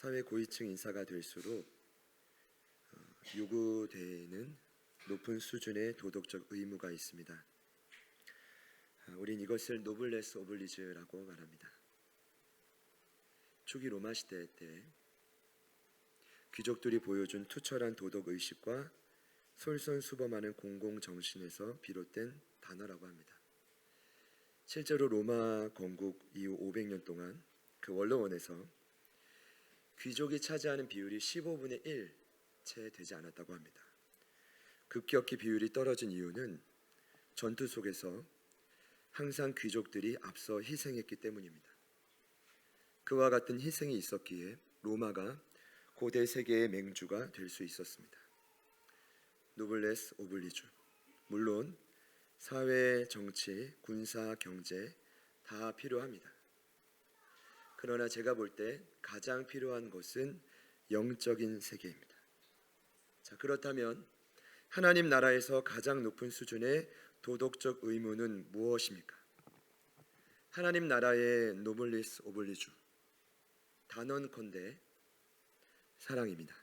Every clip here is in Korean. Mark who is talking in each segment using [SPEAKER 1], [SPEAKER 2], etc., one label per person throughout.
[SPEAKER 1] 사회 고위층 인사가 될수록 요구되는 높은 수준의 도덕적 의무가 있습니다. 우린 이것을 노블레스 오블리주라고 말합니다. 초기 로마 시대 때 귀족들이 보여준 투철한 도덕 의식과 솔선수범하는 공공 정신에서 비롯된 단어라고 합니다. 실제로 로마 건국 이후 500년 동안 그 원로원에서 귀족이 차지하는 비율이 15분의 1 채 되지 않았다고 합니다. 급격히 비율이 떨어진 이유는 전투 속에서 항상 귀족들이 앞서 희생했기 때문입니다. 그와 같은 희생이 있었기에 로마가 고대 세계의 맹주가 될 수 있었습니다. 노블레스 오블리주. 물론 사회, 정치, 군사, 경제 다 필요합니다. 그러나 제가 볼 때 가장 필요한 것은 영적인 세계입니다. 자, 그렇다면 하나님 나라에서 가장 높은 수준의 도덕적 의무는 무엇입니까? 하나님 나라의 노블리스 오블리주, 단언컨대 사랑입니다.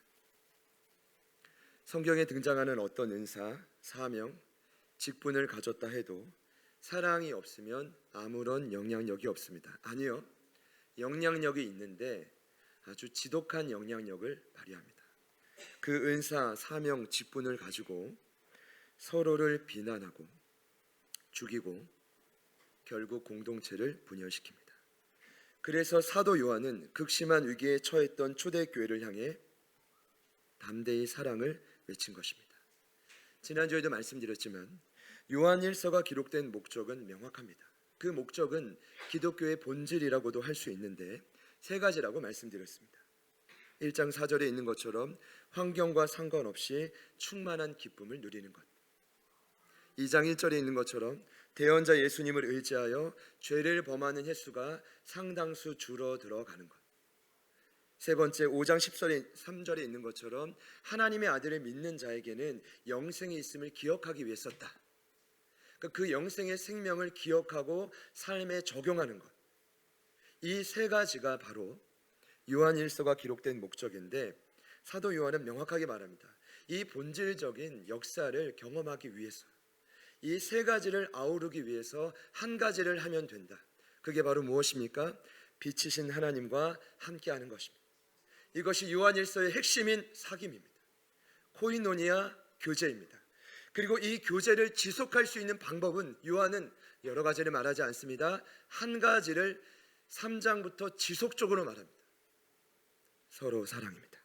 [SPEAKER 1] 성경에 등장하는 어떤 은사, 사명, 직분을 가졌다 해도 사랑이 없으면 아무런 영향력이 없습니다. 아니요, 영향력이 있는데 아주 지독한 영향력을 발휘합니다. 그 은사, 사명, 직분을 가지고 서로를 비난하고 죽이고 결국 공동체를 분열시킵니다. 그래서 사도 요한은 극심한 위기에 처했던 초대교회를 향해 담대히 사랑을 외친 것입니다. 지난주에도 말씀드렸지만 요한일서가 기록된 목적은 명확합니다. 그 목적은 기독교의 본질이라고도 할 수 있는데 세 가지라고 말씀드렸습니다. 1장 4절에 있는 것처럼 환경과 상관없이 충만한 기쁨을 누리는 것. 2장 1절에 있는 것처럼 대언자 예수님을 의지하여 죄를 범하는 횟수가 상당수 줄어들어가는 것. 세 번째, 5장 13절에 있는 것처럼 하나님의 아들을 믿는 자에게는 영생이 있음을 기억하기 위해 썼다. 그 영생의 생명을 기억하고 삶에 적용하는 것. 이 세 가지가 바로 요한일서가 기록된 목적인데 사도 요한은 명확하게 말합니다. 이 본질적인 역사를 경험하기 위해서, 이 세 가지를 아우르기 위해서 한 가지를 하면 된다. 그게 바로 무엇입니까? 빛이신 하나님과 함께하는 것입니다. 이것이 요한일서의 핵심인 사귐입니다. 코이노니아, 교제입니다. 그리고 이 교제를 지속할 수 있는 방법은 요한은 여러 가지를 말하지 않습니다. 한 가지를 3장부터 지속적으로 말합니다. 서로 사랑입니다.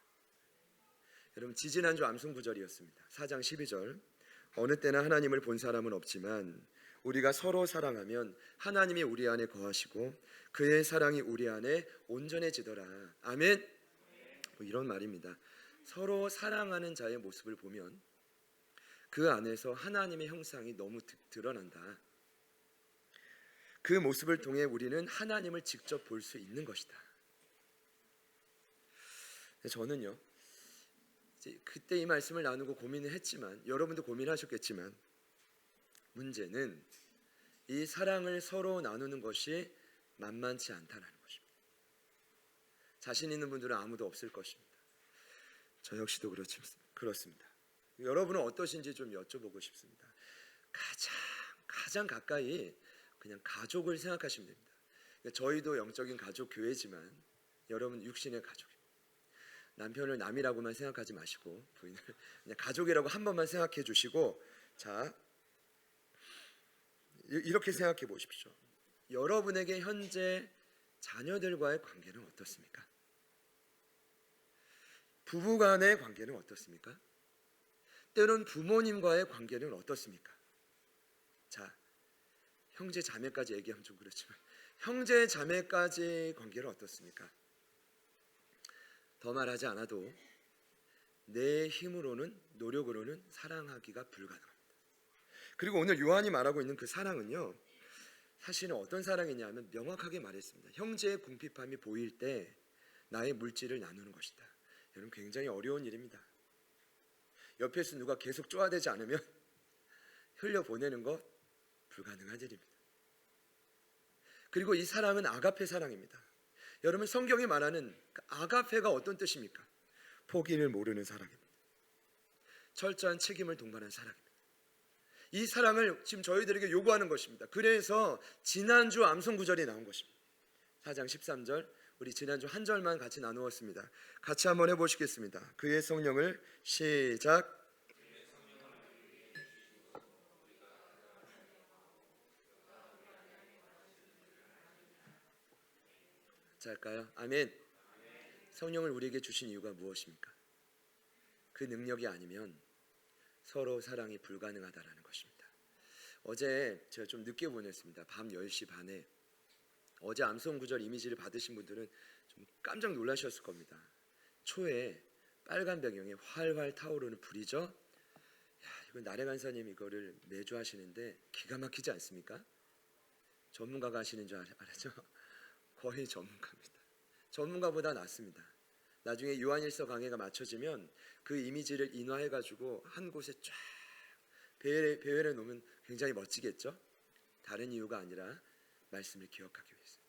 [SPEAKER 1] 여러분, 지지난주 암송구절이었습니다. 4장 12절. 어느 때나 하나님을 본 사람은 없지만 우리가 서로 사랑하면 하나님이 우리 안에 거하시고 그의 사랑이 우리 안에 온전해지더라. 아멘. 이런 말입니다. 서로 사랑하는 자의 모습을 보면 그 안에서 하나님의 형상이 너무 드러난다. 그 모습을 통해 우리는 하나님을 직접 볼 수 있는 것이다. 저는요, 그때 이 말씀을 나누고 고민을 했지만 여러분도 고민하셨겠지만 문제는 이 사랑을 서로 나누는 것이 만만치 않다는 것입니다. 자신 있는 분들은 아무도 없을 것입니다. 저 역시도 그렇습니다. 여러분은 어떠신지 좀 여쭤보고 싶습니다. 가장 가까이 그냥 가족을 생각하시면 됩니다. 저희도 영적인 가족 교회지만 여러분 육신의 가족입니다. 남편을 남이라고만 생각하지 마시고 부인을 그냥 가족이라고 한 번만 생각해 주시고, 자, 이렇게 생각해 보십시오. 여러분에게 현재 자녀들과의 관계는 어떻습니까? 부부간의 관계는 어떻습니까? 때론 부모님과의 관계는 어떻습니까? 자, 형제 자매까지 얘기하면 좀 그렇지만 형제 자매까지 관계는 어떻습니까? 더 말하지 않아도 내 힘으로는, 노력으로는 사랑하기가 불가능합니다. 그리고 오늘 요한이 말하고 있는 그 사랑은요, 사실은 어떤 사랑이냐면 명확하게 말했습니다. 형제의 궁핍함이 보일 때 나의 물질을 나누는 것이다. 여러분, 굉장히 어려운 일입니다. 옆에서 누가 계속 쪼아대지 않으면 흘려보내는 것 불가능한 일입니다. 그리고 이 사랑은 아가페 사랑입니다. 여러분, 성경이 말하는 그 아가페가 어떤 뜻입니까? 포기를 모르는 사랑입니다. 철저한 책임을 동반한 사랑입니다. 이 사랑을 지금 저희들에게 요구하는 것입니다. 그래서 지난주 암송 구절이 나온 것입니다. 4장 13절, 우리 지난주 한 절만 같이 나누었습니다. 같이 한번 해보시겠습니다. 그의 성령을 시작. 자, 할까요? 아멘. 성령을 우리에게 주신 이유가 무엇입니까? 그 능력이 아니면 서로 사랑이 불가능하다라는 것입니다. 어제 제가 좀 늦게 보냈습니다. 밤 10시 반에. 어제 암송 구절 이미지를 받으신 분들은 좀 깜짝 놀라셨을 겁니다. 초에 빨간 배경에 활활 타오르는 불이죠. 야, 이거 나래 간사님 이거를 매주 하시는데 기가 막히지 않습니까? 전문가가 하시는 줄 알았죠? 거의 전문가입니다. 전문가보다 낫습니다. 나중에 요한일서 강해가 맞춰지면 그 이미지를 인화해가지고 한 곳에 쫙 배열해 놓으면 굉장히 멋지겠죠? 다른 이유가 아니라 말씀을 기억하기 위해서.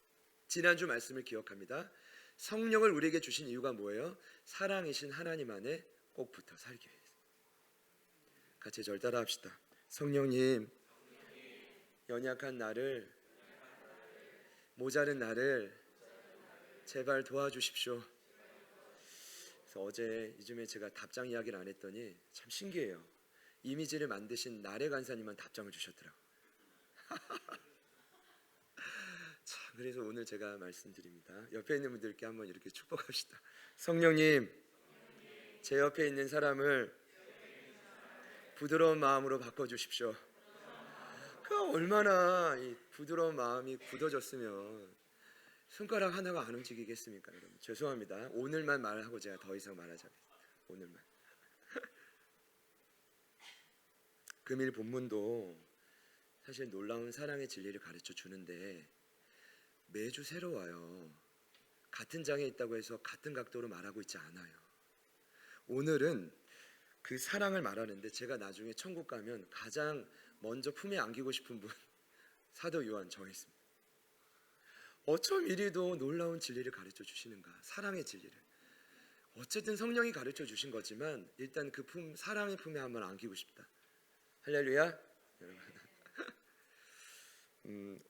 [SPEAKER 1] 지난주 말씀을 기억합니다. 성령을 우리에게 주신 이유가 뭐예요? 사랑이신 하나님 안에 꼭 붙어 살기 위해서. 같이 절 따라합시다. 성령님, 연약한 나를, 모자른 나를 제발 도와주십시오. 그래서 어제 이쯤에 제가 답장 이야기를 안 했더니 참 신기해요. 이미지를 만드신 나래 간사님만 답장을 주셨더라고요. 자, 그래서 오늘 제가 말씀드립니다. 옆에 있는 분들께 한번 이렇게 축복합시다. 성령님, 제 옆에 있는 사람을 부드러운 마음으로 바꿔주십시오. 그 얼마나 이 부드러운 마음이 굳어졌으면 손가락 하나가 안 움직이겠습니까? 여러분, 죄송합니다. 오늘만 말하고 제가 더 이상 말하지 않겠습니다. 오늘만. 금일 본문도 사실 놀라운 사랑의 진리를 가르쳐 주는데 매주 새로워요. 같은 장에 있다고 해서 같은 각도로 말하고 있지 않아요. 오늘은 그 사랑을 말하는데 제가 나중에 천국 가면 가장 먼저 품에 안기고 싶은 분 사도 요한 정했습니다. 어쩜 이리도 놀라운 진리를 가르쳐 주시는가. 사랑의 진리를. 어쨌든 성령이 가르쳐 주신 거지만 일단 그 사랑의 품에 한번 안기고 싶다. 할렐루야.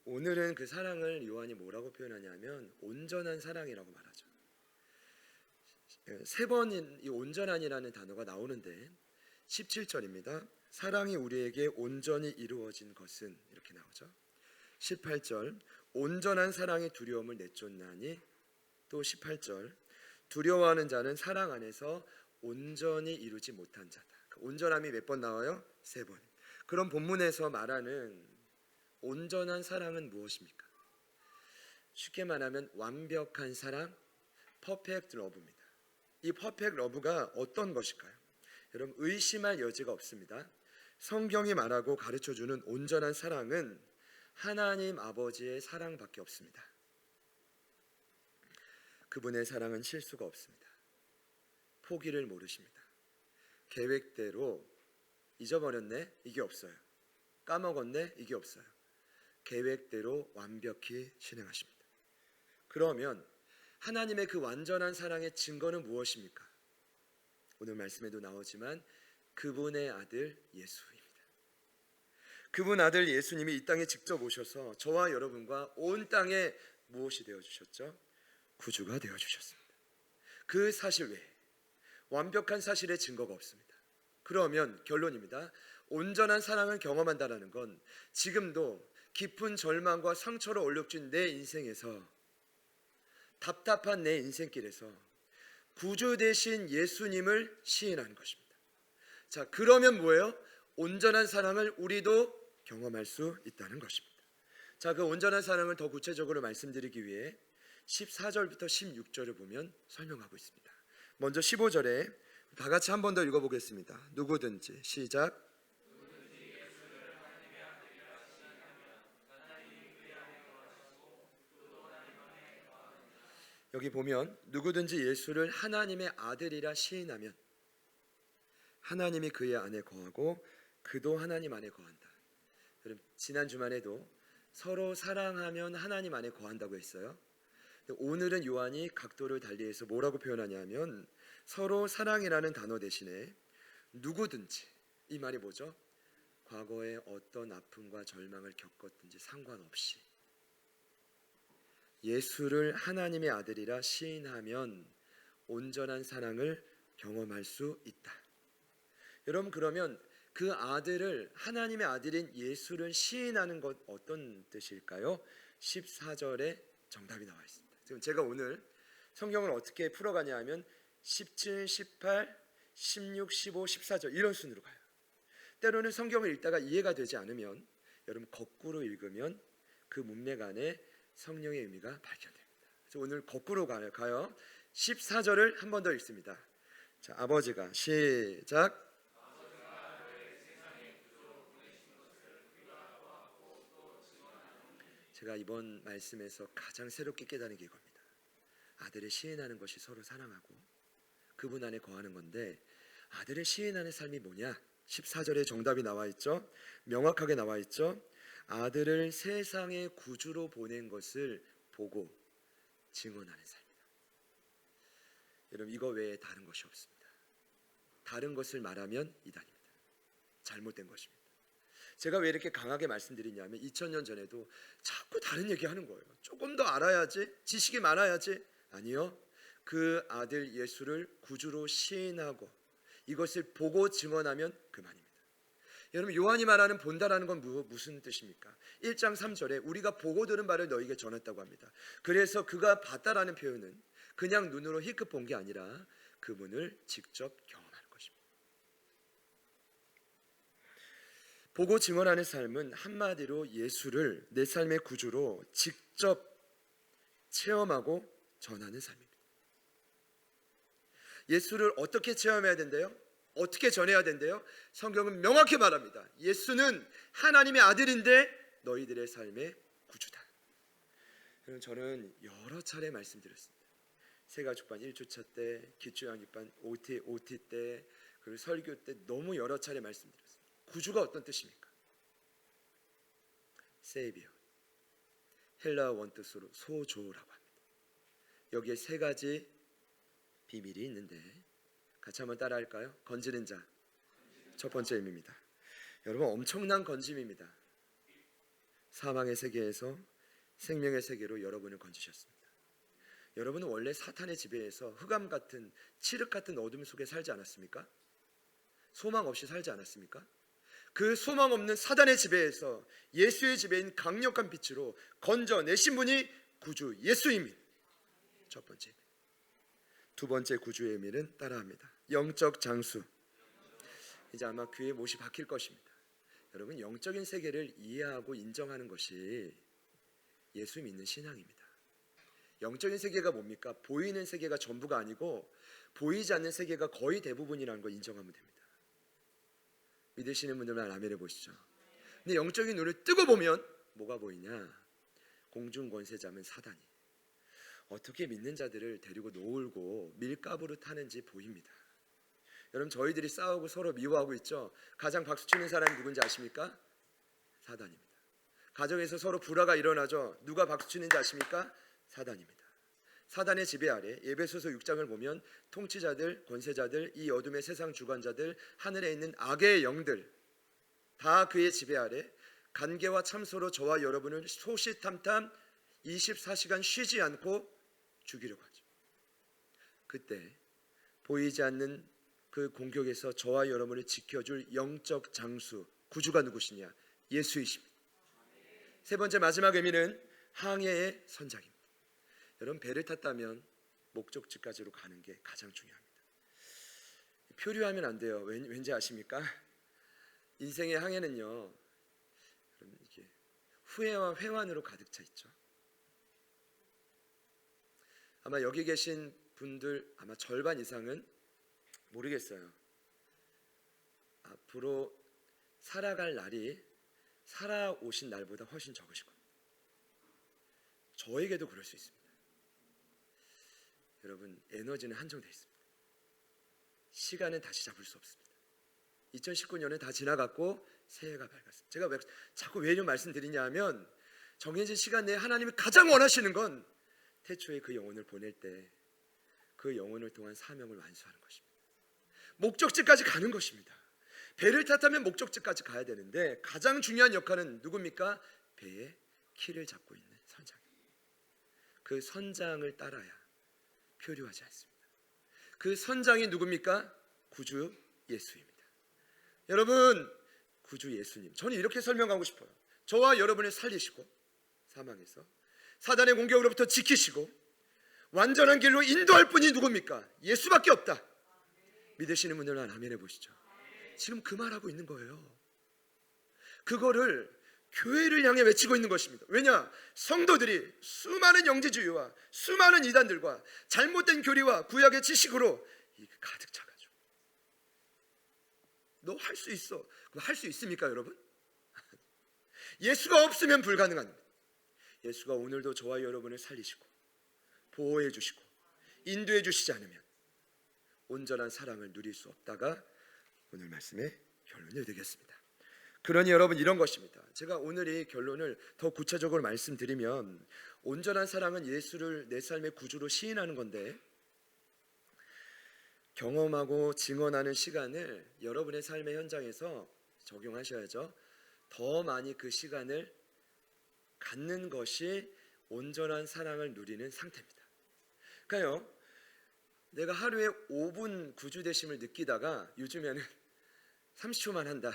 [SPEAKER 1] 오늘은 그 사랑을 요한이 뭐라고 표현하냐면 온전한 사랑이라고 말하죠. 세 번 이 온전한이라는 단어가 나오는데 17절입니다. 사랑이 우리에게 온전히 이루어진 것은 이렇게 나오죠. 18절 온전한 사랑의 두려움을 내쫓나니, 또 18절 두려워하는 자는 사랑 안에서 온전히 이루지 못한 자다. 온전함이 몇 번 나와요? 3번. 그럼 본문에서 말하는 온전한 사랑은 무엇입니까? 쉽게 말하면 완벽한 사랑, 퍼펙트 러브입니다. 이 퍼펙트 러브가 어떤 것일까요? 여러분, 의심할 여지가 없습니다. 성경이 말하고 가르쳐주는 온전한 사랑은 하나님 아버지의 사랑밖에 없습니다. 그분의 사랑은 실수가 없습니다. 포기를 모르십니다. 계획대로 잊어버렸네? 이게 없어요. 까먹었네? 이게 없어요. 계획대로 완벽히 실행하십니다. 그러면 하나님의 그 완전한 사랑의 증거는 무엇입니까? 오늘 말씀에도 나오지만 그분의 아들 예수입니다. 그분 아들 예수님이 이 땅에 직접 오셔서 저와 여러분과 온 땅에 무엇이 되어주셨죠? 구주가 되어주셨습니다. 그 사실 외에 완벽한 사실의 증거가 없습니다. 그러면 결론입니다. 온전한 사랑을 경험한다는 건 지금도 깊은 절망과 상처로 얼룩진 내 인생에서, 답답한 내 인생길에서 구주 되신 예수님을 시인하는 것입니다. 자, 그러면 뭐예요? 온전한 사랑을 우리도 경험할 수 있다는 것입니다. 자, 그 온전한 사랑을 더 구체적으로 말씀드리기 위해 14절부터 16절을 보면 설명하고 있습니다. 먼저 15절에 다 같이 한 번 더 읽어보겠습니다. 누구든지 시작. 여기 보면 누구든지 예수를 하나님의 아들이라 시인하면 하나님이 그의 안에 거하고 그도 하나님 안에 거한다. 여러분, 지난 주말에도 서로 사랑하면 하나님 안에 거한다고 했어요. 오늘은 요한이 각도를 달리해서 뭐라고 표현하냐면 서로 사랑이라는 단어 대신에 누구든지, 이 말이 뭐죠? 과거에 어떤 아픔과 절망을 겪었든지 상관없이 예수를 하나님의 아들이라 시인하면 온전한 사랑을 경험할 수 있다. 여러분, 그러면 그 아들을, 하나님의 아들인 예수를 시인하는 것 어떤 뜻일까요? 14절에 정답이 나와 있습니다. 지금 제가 오늘 성경을 어떻게 풀어가냐 하면 17, 18, 16, 15, 14절 이런 순으로 가요. 때로는 성경을 읽다가 이해가 되지 않으면 여러분 거꾸로 읽으면 그 문맥 안에 성령의 의미가 발견됩니다. 그래서 오늘 거꾸로 가요. 14절을 한 번 더 읽습니다. 자, 아버지가 시작. 제가 이번 말씀에서 가장 새롭게 깨달은 게 이겁니다. 아들을 시인하는 것이 서로 사랑하고 그분 안에 거하는 건데, 아들을 시인하는 삶이 뭐냐? 14절에 정답이 나와 있죠. 명확하게 나와 있죠. 아들을 세상의 구주로 보낸 것을 보고 증언하는 삶이다. 여러분, 이거 외에 다른 것이 없습니다. 다른 것을 말하면 이단입니다. 잘못된 것입니다. 제가 왜 이렇게 강하게 말씀드리냐면 2000년 전에도 자꾸 다른 얘기하는 거예요. 조금 더 알아야지, 지식이 많아야지. 아니요, 그 아들 예수를 구주로 시인하고 이것을 보고 증언하면 그만입니다. 여러분, 요한이 말하는 본다라는 건 무슨 뜻입니까? 1장 3절에 우리가 보고 들은 바를 너에게 전했다고 합니다. 그래서 그가 봤다라는 표현은 그냥 눈으로 힐끗 본 게 아니라 그분을 직접 경험하는 것입니다. 보고 증언하는 삶은 한마디로 예수를 내 삶의 구주로 직접 체험하고 전하는 삶입니다. 예수를 어떻게 체험해야 된대요? 어떻게 전해야 된대요? 성경은 명확히 말합니다. 예수는 하나님의 아들인데 너희들의 삶의 구주다. 저는 여러 차례 말씀드렸습니다. 세가족반 1주차 때, 기초양육반 OT 때, 그리고 설교 때 너무 여러 차례 말씀드렸습니다. 구주가 어떤 뜻입니까? 세이비어, 헬라어 원뜻으로 소조라고 합니다. 여기에 세 가지 비밀이 있는데 같이 한번 따라할까요? 건지는 자, 첫 번째 의미입니다. 여러분, 엄청난 건짐입니다. 사망의 세계에서 생명의 세계로 여러분을 건지셨습니다. 여러분은 원래 사탄의 지배에서 흑암 같은, 칠흑 같은 어둠 속에 살지 않았습니까? 소망 없이 살지 않았습니까? 그 소망 없는 사단의 지배에서 예수의 지배인 강력한 빛으로 건져내신 분이 구주 예수입니다. 첫 번째 의미. 두 번째 구주의 의미는 따라합니다. 영적 장수. 이제 아마 귀에 못이 박힐 것입니다. 여러분, 영적인 세계를 이해하고 인정하는 것이 예수 믿는 신앙입니다. 영적인 세계가 뭡니까? 보이는 세계가 전부가 아니고 보이지 않는 세계가 거의 대부분이라는 걸 인정하면 됩니다. 믿으시는 분들만 아멘 해보시죠. 근데 영적인 눈을 뜨고 보면 뭐가 보이냐? 공중 권세자면 사단이 어떻게 믿는 자들을 데리고 놀고 밀가부로 타는지 보입니다. 여러분, 저희들이 싸우고 서로 미워하고 있죠. 가장 박수치는 사람이 누군지 아십니까? 사단입니다. 가정에서 서로 불화가 일어나죠. 누가 박수치는지 아십니까? 사단입니다. 사단의 지배 아래 에베소서 6장을 보면 통치자들, 권세자들, 이 어둠의 세상 주관자들, 하늘에 있는 악의 영들 다 그의 지배 아래 간계와 참소로 저와 여러분을 소시탐탐 24시간 쉬지 않고 죽이려고 하죠. 그때 보이지 않는 그 공격에서 저와 여러분을 지켜줄 영적 장수, 구주가 누구시냐? 예수이십니다. 세 번째, 마지막 의미는 항해의 선장입니다. 여러분, 배를 탔다면 목적지까지로 가는 게 가장 중요합니다. 표류하면 안 돼요. 왠지 아십니까? 인생의 항해는요, 이게 후회와 회환으로 가득 차 있죠. 아마 여기 계신 분들 아마 절반 이상은 모르겠어요. 앞으로 살아갈 날이 살아오신 날보다 훨씬 적으실 겁니다. 저에게도 그럴 수 있습니다. 여러분, 에너지는 한정되어 있습니다. 시간은 다시 잡을 수 없습니다. 2019년은 다 지나갔고 새해가 밝았습니다. 제가 자꾸 왜 이런 말씀드리냐 하면 정해진 시간 내에 하나님이 가장 원하시는 건 태초에 그 영혼을 보낼 때 그 영혼을 통한 사명을 완수하는 것입니다. 목적지까지 가는 것입니다. 배를 탓하면 목적지까지 가야 되는데 가장 중요한 역할은 누굽니까? 배의 키를 잡고 있는 선장입니다. 그 선장을 따라야 표류하지 않습니다. 그 선장이 누굽니까? 구주 예수입니다. 여러분, 구주 예수님, 저는 이렇게 설명하고 싶어요. 저와 여러분을 살리시고 사망에서 사단의 공격으로부터 지키시고 완전한 길로 인도할 분이 누굽니까? 예수밖에 없다. 믿으시는 분들은 아멘 해보시죠. 지금 그 말하고 있는 거예요. 그거를 교회를 향해 외치고 있는 것입니다. 왜냐? 성도들이 수많은 영지주의와 수많은 이단들과 잘못된 교리와 구약의 지식으로 가득 차가지고 너 할 수 있어. 그럼 할 수 있습니까, 여러분? 예수가 없으면 불가능합니다. 예수가 오늘도 저와 여러분을 살리시고 보호해 주시고 인도해 주시지 않으면 온전한 사랑을 누릴 수 없다가 오늘 말씀의 결론이 되겠습니다. 그러니 여러분, 이런 것입니다. 제가 오늘 이 결론을 더 구체적으로 말씀드리면 온전한 사랑은 예수를 내 삶의 구주로 시인하는 건데 경험하고 증언하는 시간을 여러분의 삶의 현장에서 적용하셔야죠. 더 많이 그 시간을 갖는 것이 온전한 사랑을 누리는 상태입니다. 그러니까요, 내가 하루에 5분 구주되심을 느끼다가 요즘에는 30초만 한다.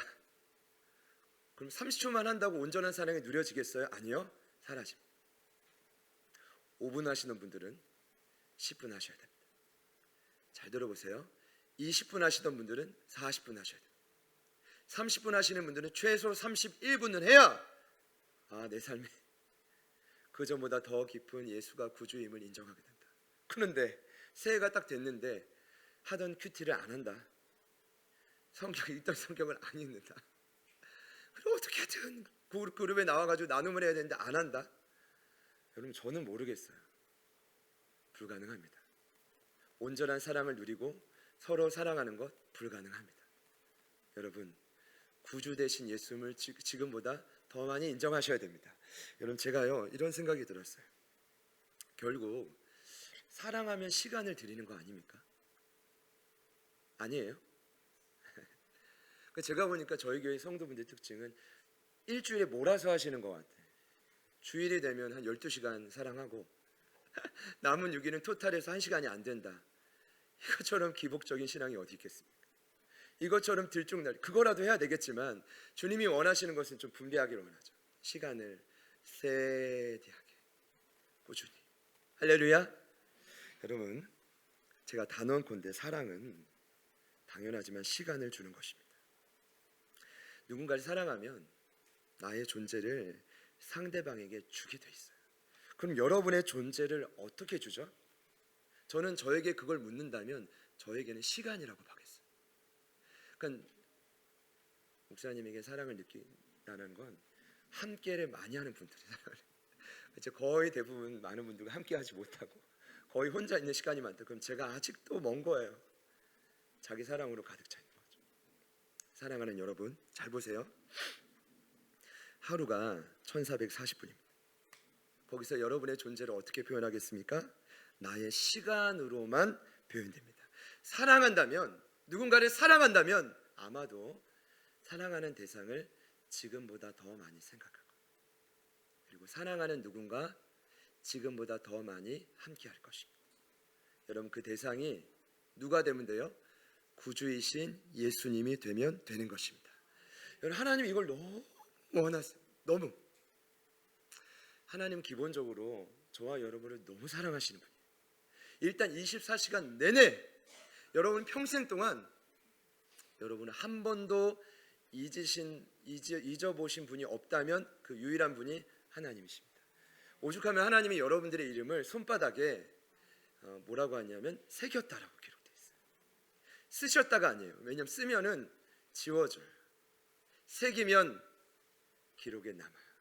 [SPEAKER 1] 그럼 30초만 한다고 온전한 사랑이 누려지겠어요? 아니요, 사라집니다. 5분 하시는 분들은 10분 하셔야 됩니다. 잘 들어보세요. 20분 하시던 분들은 40분 하셔야 됩니다. 30분 하시는 분들은 최소 31분은 해야 내 삶에 그전보다 더 깊은 예수가 구주임을 인정하게 된다. 그런데 새해가 딱 됐는데 하던 큐티를 안 한다. 읽던 성경을 안 읽는다. 그럼 어떻게든 그룹에 나와가지고 나눔을 해야 되는데 안 한다. 여러분, 저는 모르겠어요. 불가능합니다. 온전한 사랑을 누리고 서로 사랑하는 것 불가능합니다. 여러분, 구주 되신 예수님을 지금보다 더 많이 인정하셔야 됩니다. 여러분, 제가요 이런 생각이 들었어요. 결국 사랑하면 시간을 드리는 거 아닙니까? 아니에요? 제가 보니까 저희 교회 성도분들 특징은 일주일에 몰아서 하시는 것 같아요. 주일이 되면 한 12시간 사랑하고 남은 6일은 토탈해서 1시간이 안 된다. 이것처럼 기복적인 신앙이 어디 있겠습니까? 이것처럼 들쭉날 그거라도 해야 되겠지만 주님이 원하시는 것은 좀 분배하기를 원하죠. 시간을 세디하게 꾸준히. 할렐루야. 여러분, 제가 단언컨대 사랑은 당연하지만 시간을 주는 것입니다. 누군가를 사랑하면 나의 존재를 상대방에게 주게 돼 있어요. 그럼 여러분의 존재를 어떻게 주죠? 저는 저에게 그걸 묻는다면 저에게는 시간이라고 하겠어요. 그러니까 목사님에게 사랑을 느낀다는 건 함께를 많이 하는 분들이 사랑을 이제 거의 대부분 많은 분들과 함께 하지 못하고 거의 혼자 있는 시간이 많다. 그럼 제가 아직도 먼 거예요. 자기 사랑으로 가득 차 있는 거죠. 사랑하는 여러분, 잘 보세요. 하루가 1440분입니다. 거기서 여러분의 존재를 어떻게 표현하겠습니까? 나의 시간으로만 표현됩니다. 사랑한다면, 누군가를 사랑한다면 아마도 사랑하는 대상을 지금보다 더 많이 생각할 거예요. 그리고 사랑하는 누군가 지금보다 더 많이 함께 할 것입니다. 여러분, 그 대상이 누가 되면 돼요? 구주이신 예수님이 되면 되는 것입니다. 여러분, 하나님 이걸 너무 원하세요. 너무. 하나님 기본적으로 저와 여러분을 너무 사랑하시는 분이에요. 일단 24시간 내내 여러분 평생 동안 여러분은 한 번도 잊어보신 분이 없다면 그 유일한 분이 하나님이십니다. 오죽하면 하나님이 여러분들의 이름을 손바닥에 뭐라고 하냐면 새겼다라고 기록되어 있어요. 쓰셨다가 아니에요. 왜냐하면 쓰면은 지워져요. 새기면 기록에 남아요.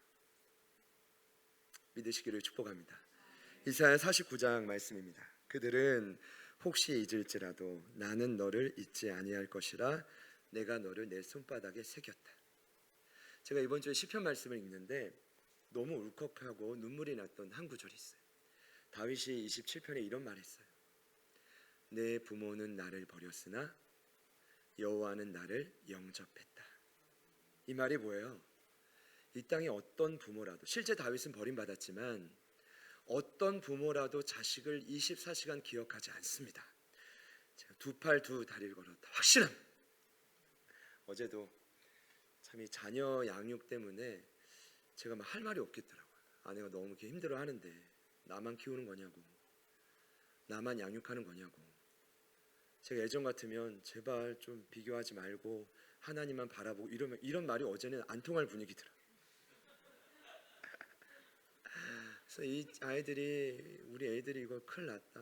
[SPEAKER 1] 믿으시기를 축복합니다. 이사야 49장 말씀입니다. 그들은 혹시 잊을지라도 나는 너를 잊지 아니할 것이라 내가 너를 내 손바닥에 새겼다. 제가 이번 주에 시편 말씀을 읽는데 너무 울컥하고 눈물이 났던 한 구절이 있어요. 다윗이 27편에 이런 말을 했어요. 내 부모는 나를 버렸으나 여호와는 나를 영접했다. 이 말이 뭐예요? 이 땅에 어떤 부모라도, 실제 다윗은 버림받았지만 어떤 부모라도 자식을 24시간 기억하지 않습니다. 제가 두 팔 두 다리를 걸었다. 확실함. 어제도 참 이 자녀 양육 때문에 제가 막 할 말이 없겠더라고요. 아내가 너무 이렇게 힘들어하는데 나만 키우는 거냐고, 나만 양육하는 거냐고. 제가 예전 같으면 제발 좀 비교하지 말고 하나님만 바라보고 이런 말이 어제는 안 통할 분위기더라. 그래서 이 아이들이, 우리 애들이 이거 큰일 났다,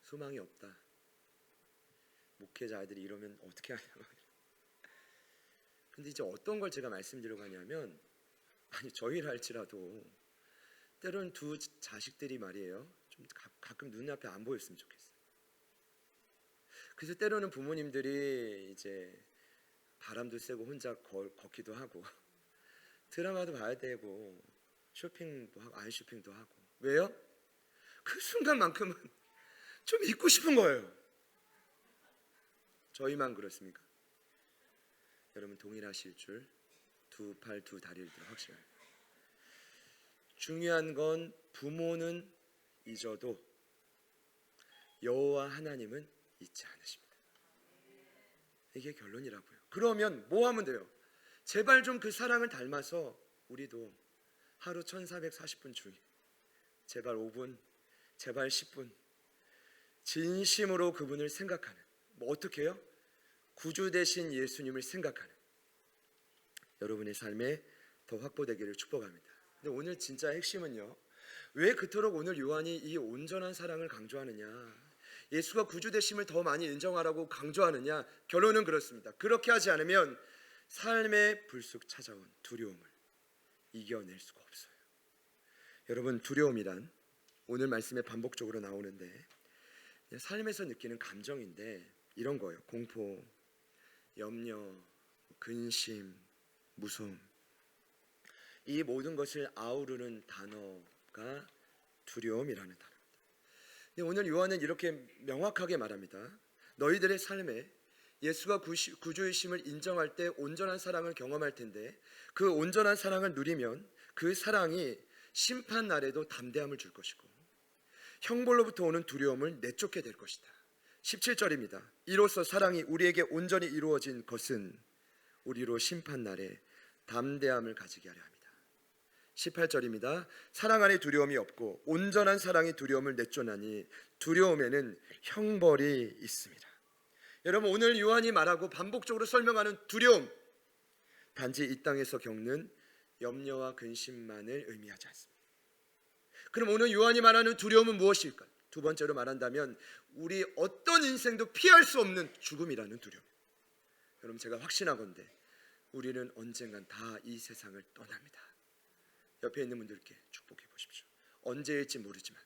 [SPEAKER 1] 소망이 없다, 목회자 아이들이 이러면 어떻게 하냐고. 근데 이제 어떤 걸 제가 말씀드리려고 하냐면, 아니 저희를 할지라도 때로는 두 자식들이 말이에요, 좀 가끔 눈앞에 안 보였으면 좋겠어요. 그래서 때로는 부모님들이 이제 바람도 쐬고 혼자 걷기도 하고 드라마도 봐야 되고 쇼핑도 하고 아이 쇼핑도 하고. 왜요? 그 순간만큼은 좀 있고 싶은 거예요. 저희만 그렇습니까? 여러분 동일하실 줄 두 팔 두 다리를 들어 확실해요. 중요한 건 부모는 잊어도 여호와 하나님은 잊지 않으십니다. 이게 결론이라고요. 그러면 뭐 하면 돼요? 제발 좀 그 사랑을 닮아서 우리도 하루 1440분 중에 제발 5분, 제발 10분 진심으로 그분을 생각하는, 뭐 어떻게 해요? 구주 되신 예수님을 생각하는 여러분의 삶에 더 확보되기를 축복합니다. 근데 오늘 진짜 핵심은요, 왜 그토록 오늘 요한이 이 온전한 사랑을 강조하느냐, 예수가 구주 되심을 더 많이 인정하라고 강조하느냐? 결론은 그렇습니다. 그렇게 하지 않으면 삶에 불쑥 찾아온 두려움을 이겨낼 수가 없어요. 여러분, 두려움이란 오늘 말씀에 반복적으로 나오는데 삶에서 느끼는 감정인데 이런 거예요. 공포, 염려, 근심, 무서움, 이 모든 것을 아우르는 단어가 두려움이라는 단어입니다. 근데 오늘 요한은 이렇게 명확하게 말합니다. 너희들의 삶에 예수가 구주이심을 인정할 때 온전한 사랑을 경험할 텐데, 그 온전한 사랑을 누리면 그 사랑이 심판 날에도 담대함을 줄 것이고 형벌로부터 오는 두려움을 내쫓게 될 것이다. 17절입니다. 이로써 사랑이 우리에게 온전히 이루어진 것은 우리로 심판 날에 담대함을 가지게 하려 합니다. 18절입니다. 사랑 안에 두려움이 없고 온전한 사랑이 두려움을 내쫓나니 두려움에는 형벌이 있습니다. 여러분, 오늘 요한이 말하고 반복적으로 설명하는 두려움, 단지 이 땅에서 겪는 염려와 근심만을 의미하지 않습니다. 그럼 오늘 요한이 말하는 두려움은 무엇일까요? 두 번째로 말한다면 우리 어떤 인생도 피할 수 없는 죽음이라는 두려움. 여러분, 제가 확신하건대 우리는 언젠간 다 이 세상을 떠납니다. 옆에 있는 분들께 축복해 보십시오. 언제일지 모르지만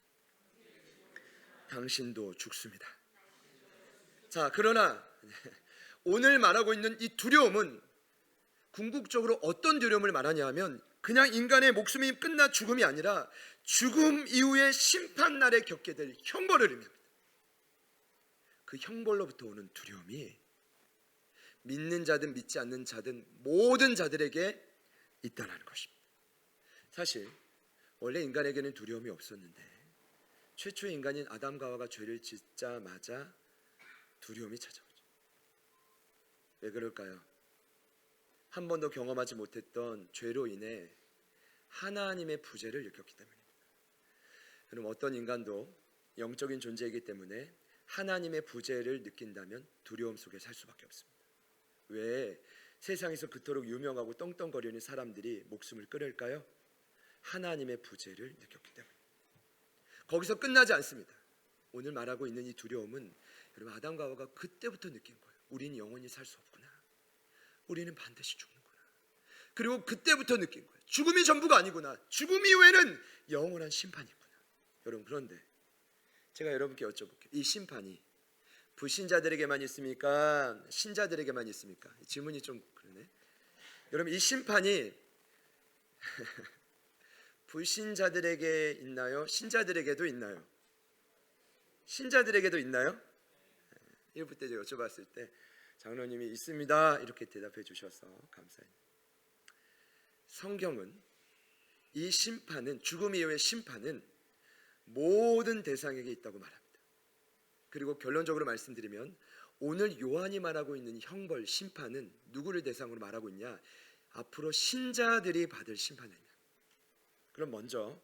[SPEAKER 1] 당신도 죽습니다. 자, 그러나 오늘 말하고 있는 이 두려움은 궁극적으로 어떤 두려움을 말하냐 하면 그냥 인간의 목숨이 끝나 죽음이 아니라 죽음 이후의 심판날에 겪게 될 형벌을 의미합니다. 그 형벌로부터 오는 두려움이 믿는 자든 믿지 않는 자든 모든 자들에게 있다는 것입니다. 사실 원래 인간에게는 두려움이 없었는데 최초의 인간인 아담과 하와가 죄를 짓자마자 두려움이 찾아오죠. 왜 그럴까요? 한 번도 경험하지 못했던 죄로 인해 하나님의 부재를 느꼈기 때문입니다. 여러분, 어떤 인간도 영적인 존재이기 때문에 하나님의 부재를 느낀다면 두려움 속에 살 수밖에 없습니다. 왜 세상에서 그토록 유명하고 떵떵거리는 사람들이 목숨을 끊을까요? 하나님의 부재를 느꼈기 때문에. 거기서 끝나지 않습니다. 오늘 말하고 있는 이 두려움은 여러분, 아담과 하와가 그때부터 느낀 거예요. 우리는 영원히 살 수 없구나. 우리는 반드시 죽는구나. 그리고 그때부터 느낀 거예요. 죽음이 전부가 아니구나. 죽음 이후에는 영원한 심판이 있구나. 여러분, 그런데 제가 여러분께 여쭤볼게요. 이 심판이 불신자들에게만 있습니까? 신자들에게만 있습니까? 질문이 좀 그러네. 여러분, 이 심판이 불신자들에게 있나요? 신자들에게도 있나요? 신자들에게도 있나요? 1부 때 제가 여쭤봤을 때 장로님이 있습니다 이렇게 대답해 주셔서 감사합니다. 성경은 이 심판은, 죽음 이후의 심판은 모든 대상에게 있다고 말합니다. 그리고 결론적으로 말씀드리면 오늘 요한이 말하고 있는 형벌, 심판은 누구를 대상으로 말하고 있냐? 앞으로 신자들이 받을 심판입니다. 그럼 먼저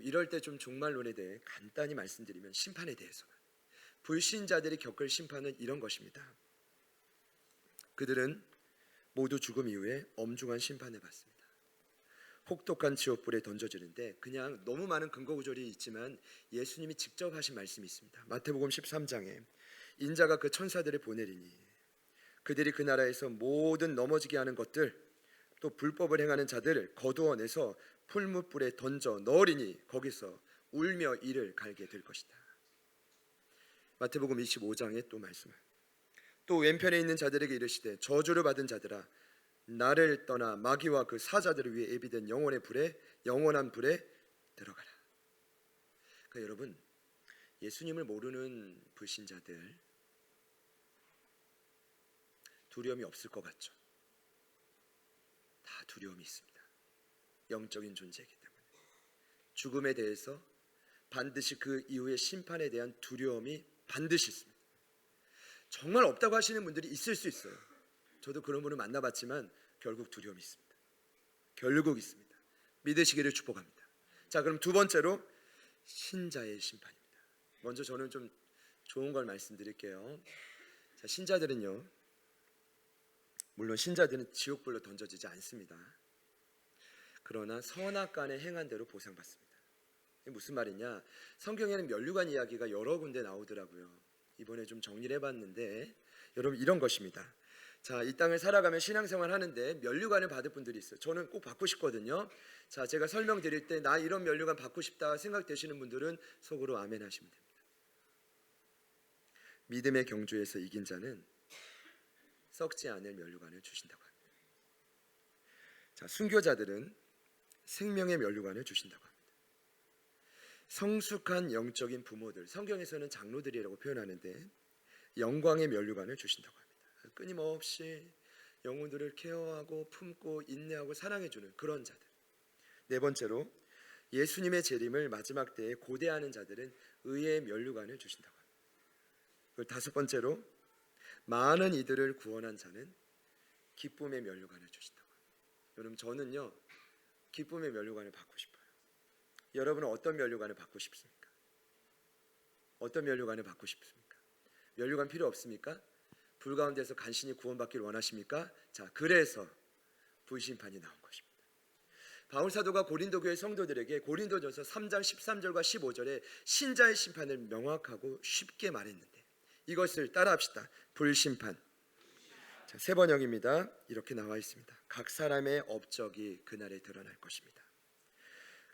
[SPEAKER 1] 이럴 때 좀 종말론에 대해 간단히 말씀드리면, 심판에 대해서 불신자들이 겪을 심판은 이런 것입니다. 그들은 모두 죽음 이후에 엄중한 심판을 받습니다. 혹독한 지옥불에 던져지는데, 그냥 너무 많은 근거 구절이 있지만 예수님이 직접 하신 말씀이 있습니다. 마태복음 13장에 인자가 그 천사들을 보내리니 그들이 그 나라에서 모든 넘어지게 하는 것들, 또 불법을 행하는 자들을 거두어내서 풀무불에 던져 넣으리니 거기서 울며 이를 갈게 될 것이다. 마태복음 25장에 또 말씀을, 또 왼편에 있는 자들에게 이르시되 저주를 받은 자들아, 나를 떠나 마귀와 그 사자들을 위해 예비된 영원한 불에 들어가라. 그러니까 여러분, 예수님을 모르는 불신자들 두려움이 없을 것 같죠? 다 두려움이 있습니다. 영적인 존재이기 때문에 죽음에 대해서 반드시 그 이후의 심판에 대한 두려움이 반드시 있습니다. 정말 없다고 하시는 분들이 있을 수 있어요. 저도 그런 분을 만나봤지만 결국 두려움이 있습니다. 결국 있습니다. 믿으시기를 축복합니다. 자, 그럼 두 번째로 신자의 심판입니다. 먼저 저는 좀 좋은 걸 말씀드릴게요. 자, 신자들은요, 물론 신자들은 지옥불로 던져지지 않습니다. 그러나 선악간에 행한 대로 보상받습니다. 이게 무슨 말이냐? 성경에는 면류관 이야기가 여러 군데 나오더라고요. 이번에 좀 정리를 해봤는데, 여러분, 이런 것입니다. 자, 이 땅을 살아가며 신앙생활 하는데 면류관을 받을 분들이 있어요. 저는 꼭 받고 싶거든요. 자, 제가 설명드릴 때 나 이런 면류관 받고 싶다 생각되시는 분들은 속으로 아멘 하시면 됩니다. 믿음의 경주에서 이긴 자는 썩지 않을 면류관을 주신다고 합니다. 자, 순교자들은 생명의 면류관을 주신다고 합니다. 성숙한 영적인 부모들, 성경에서는 장로들이라고 표현하는데 영광의 면류관을 주신다고 합니다. 끊임없이 영혼들을 케어하고 품고 인내하고 사랑해주는 그런 자들. 네 번째로 예수님의 재림을 마지막 때에 고대하는 자들은 의의 면류관을 주신다고 합니다. 그리고 다섯 번째로 많은 이들을 구원한 자는 기쁨의 면류관을 주신다고 합니다. 여러분, 저는요 기쁨의 면류관을 받고 싶어요. 여러분은 어떤 면류관을 받고 싶습니까? 어떤 면류관을 받고 싶습니까? 면류관 필요 없습니까? 불 가운데서 간신히 구원받기를 원하십니까? 자, 그래서 불심판이 나온 것입니다. 바울 사도가 고린도 교회 성도들에게 고린도전서 3장 13절과 15절에 신자의 심판을 명확하고 쉽게 말했는데, 이것을 따라합시다. 불심판. 자, 세 번역입니다. 이렇게 나와 있습니다. 각 사람의 업적이 그날에 드러날 것입니다.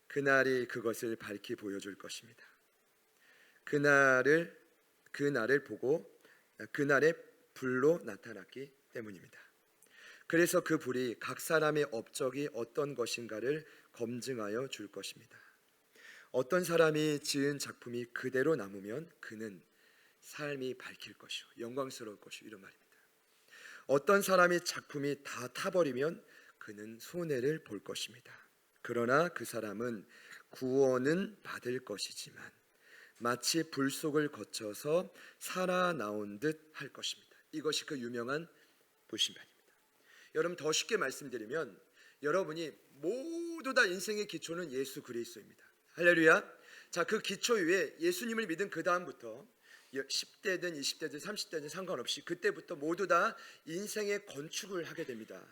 [SPEAKER 1] 그날이 그것을 밝히 보여줄 것입니다. 그날을 보고 그날에 불로 나타났기 때문입니다. 그래서 그 불이 각 사람의 업적이 어떤 것인가를 검증하여 줄 것입니다. 어떤 사람이 지은 작품이 그대로 남으면 그는 삶이 밝힐 것이요 영광스러울 것이요, 이런 말입니다. 어떤 사람이 작품이 다 타버리면 그는 손해를 볼 것입니다. 그러나 그 사람은 구원은 받을 것이지만 마치 불 속을 거쳐서 살아나온 듯 할 것입니다. 이것이 그 유명한 불심판입니다. 여러분, 더 쉽게 말씀드리면 여러분이 모두 다 인생의 기초는 예수 그리스도입니다. 할렐루야. 자, 그 기초 위에 예수님을 믿은 그 다음부터 10대든 20대든 30대든 상관없이 그때부터 모두 다 인생의 건축을 하게 됩니다.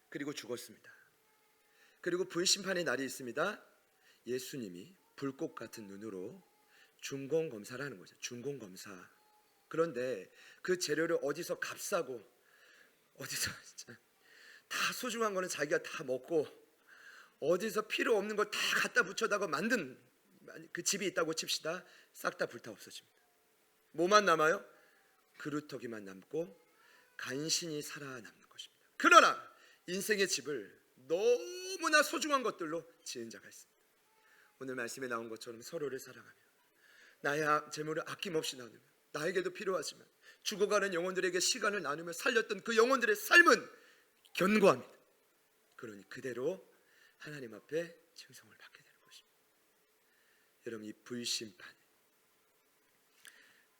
[SPEAKER 1] 그리고 죽었습니다. 그리고 불심판의 날이 있습니다. 예수님이 불꽃 같은 눈으로 중공검사를 하는 거죠. 중공검사. 그런데 그 재료를 어디서 값싸고 어디서 진짜 다 소중한 거는 자기가 다 먹고 어디서 필요 없는 걸 다 갖다 붙여다가 만든 그 집이 있다고 칩시다. 싹 다 불타 없어집니다. 뭐만 남아요? 그루터기만 남고 간신히 살아남는 것입니다. 그러나 인생의 집을 너무나 소중한 것들로 지은 자가 있습니다. 오늘 말씀에 나온 것처럼 서로를 사랑하며 나의 재물을 아낌없이 나누며 나에게도 필요하지만 죽어가는 영혼들에게 시간을 나누며 살렸던 그 영혼들의 삶은 견고합니다. 그러니 그대로 하나님 앞에 칭송을 받게 되는 것입니다. 여러분, 이 불심판